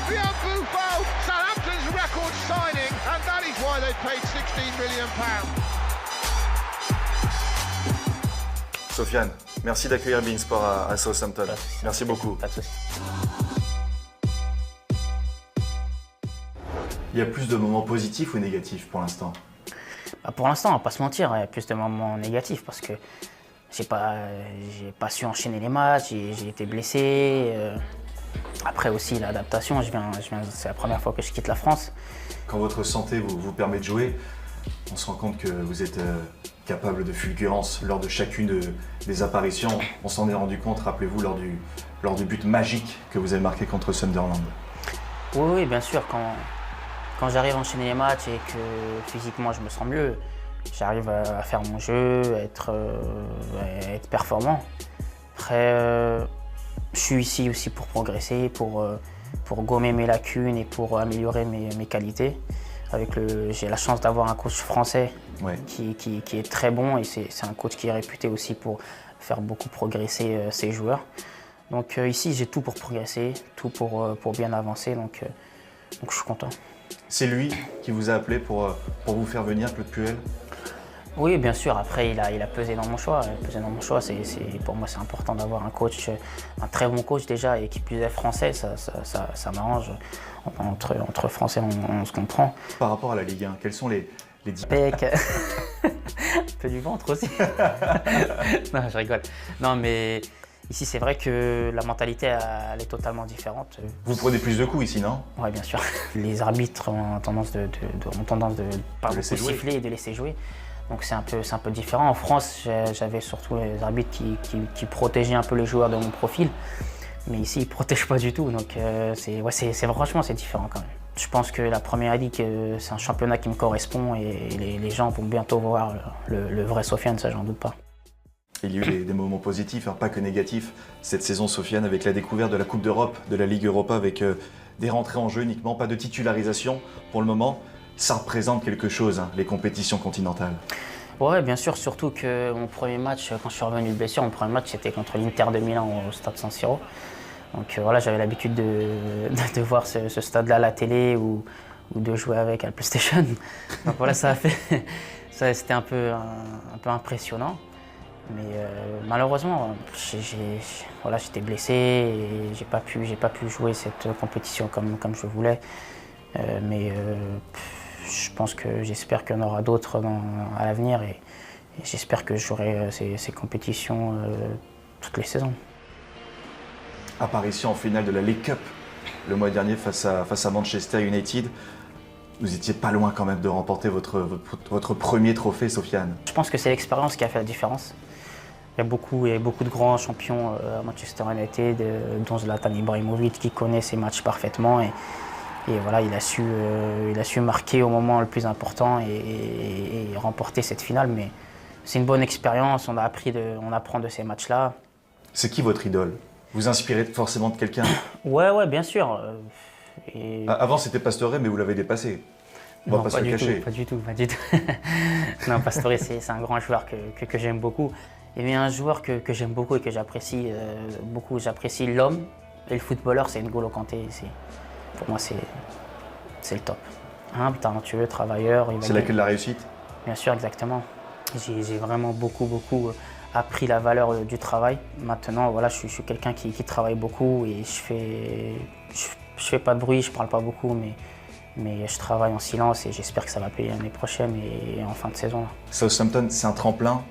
Tapian Buffon, Southampton's record signing, and that is why they paid £16 million. Sofiane, merci d'accueillir beIN Sport à Southampton. Merci beaucoup. Pas de souci. Il y a plus de moments positifs ou négatifs pour l'instant? Pour l'instant, on va pas se mentir, il y a plus de moments négatifs parce que j'ai pas su enchaîner les matchs, j'ai été blessé. Après aussi l'adaptation, c'est la première fois que je quitte la France. Quand votre santé vous permet de jouer, on se rend compte que vous êtes capable de fulgurance lors de chacune des apparitions. On s'en est rendu compte, rappelez-vous, lors du but magique que vous avez marqué contre Sunderland. Oui, bien sûr, quand j'arrive à enchaîner les matchs et que physiquement je me sens mieux, j'arrive à faire mon jeu, à être performant. Après, je suis ici aussi pour progresser, pour gommer mes lacunes et pour améliorer mes qualités. J'ai la chance d'avoir un coach français qui est très bon et c'est un coach qui est réputé aussi pour faire beaucoup progresser ses joueurs. Donc ici, j'ai tout pour progresser, tout pour bien avancer, donc je suis content. C'est lui qui vous a appelé pour vous faire venir, Claude Puel? Oui, bien sûr. Après, il a pesé dans mon choix. Pour moi, c'est important d'avoir un coach, un très bon coach déjà, et qui plus est français. Ça m'arrange. Entre Français, on se comprend. Par rapport à la Ligue 1, quels sont les Pec. Un peu du ventre aussi. Non, je rigole. Non, mais ici, c'est vrai que la mentalité, elle est totalement différente. Vous prenez plus de coups ici, non? Oui, bien sûr. Les arbitres ont tendance de pas beaucoup siffler et de laisser jouer. Donc c'est un peu différent. En France, j'avais surtout les arbitres qui protégeaient un peu les joueurs de mon profil. Mais ici, ils ne protègent pas du tout. Donc franchement, c'est différent quand même. Je pense que la Première Ligue, c'est un championnat qui me correspond et les gens vont bientôt voir le vrai Sofiane, ça j'en doute pas. Il y a eu des moments positifs, pas que négatifs, cette saison, Sofiane, avec la découverte de la Coupe d'Europe, de la Ligue Europa, avec des rentrées en jeu uniquement, pas de titularisation pour le moment. Ça représente quelque chose, les compétitions continentales. Oui, bien sûr, surtout que mon premier match, quand je suis revenu de blessure, mon premier match c'était contre l'Inter de Milan au stade San Siro. Donc voilà, j'avais l'habitude de voir ce stade-là à la télé ou de jouer avec à la PlayStation. Donc voilà, c'était un peu impressionnant. Mais malheureusement, j'étais blessé et j'ai pas pu jouer cette compétition comme je voulais. J'espère qu'il y en aura d'autres à l'avenir et j'espère que j'aurai ces compétitions toutes les saisons. Apparition en finale de la League Cup le mois dernier face à Manchester United. Vous étiez pas loin quand même de remporter votre premier trophée, Sofiane. Je pense que c'est l'expérience qui a fait la différence. Il y a beaucoup de grands champions à Manchester United, dont Zlatan Ibrahimovic, qui connaît ces matchs parfaitement. Et voilà, il a su marquer au moment le plus important et remporter cette finale. Mais c'est une bonne expérience, on apprend de ces matchs-là. C'est qui votre idole? Vous inspirez forcément de quelqu'un? Ouais, bien sûr. Avant c'était Pastore, mais vous l'avez dépassé. On va pas se le cacher. Pas du tout. Non, Pastore, c'est un grand joueur que j'aime beaucoup. Et un joueur que j'aime beaucoup et que j'apprécie beaucoup, j'apprécie l'homme et le footballeur, c'est N'Golo Kanté. Pour moi, c'est le top. Humble, talentueux, travailleur. C'est la clé de la réussite? Bien sûr, exactement. J'ai vraiment beaucoup appris la valeur du travail. Maintenant, voilà, je suis quelqu'un qui travaille beaucoup et je fais pas de bruit, je parle pas beaucoup, mais je travaille en silence et j'espère que ça va payer l'année prochaine et en fin de saison. Southampton, c'est un tremplin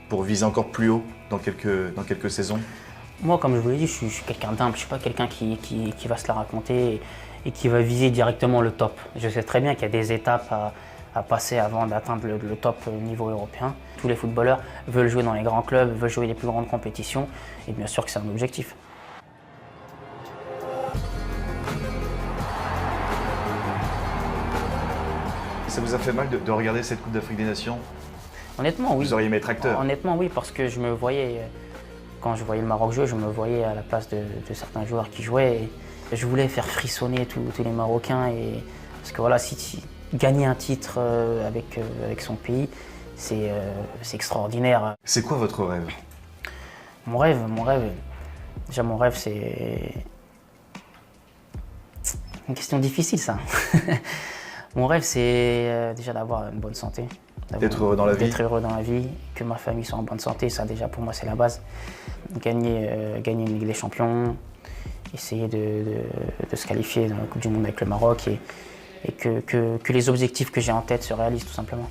pour viser encore plus haut dans quelques saisons? Moi, comme je vous l'ai dit, je suis quelqu'un d'humble, je ne suis pas quelqu'un qui va se la raconter et qui va viser directement le top. Je sais très bien qu'il y a des étapes à passer avant d'atteindre le top niveau européen. Tous les footballeurs veulent jouer dans les grands clubs, veulent jouer les plus grandes compétitions et bien sûr que c'est un objectif. Ça vous a fait mal de regarder cette Coupe d'Afrique des Nations? Honnêtement, oui. Vous auriez aimé être acteur? Honnêtement, oui, parce que je me voyais, quand je voyais le Maroc jouer, je me voyais à la place de certains joueurs qui jouaient. Et je voulais faire frissonner tous les Marocains. Parce que voilà, si gagner un titre avec son pays, c'est extraordinaire. C'est quoi votre rêve? Mon rêve, déjà mon rêve, c'est Une question difficile, ça. Mon rêve, c'est déjà d'avoir une bonne santé. D'être heureux dans la vie. D'être heureux dans la vie, que ma famille soit en bonne santé, ça déjà pour moi c'est la base. Gagner une Ligue des Champions, essayer de se qualifier dans la Coupe du Monde avec le Maroc et que les objectifs que j'ai en tête se réalisent tout simplement.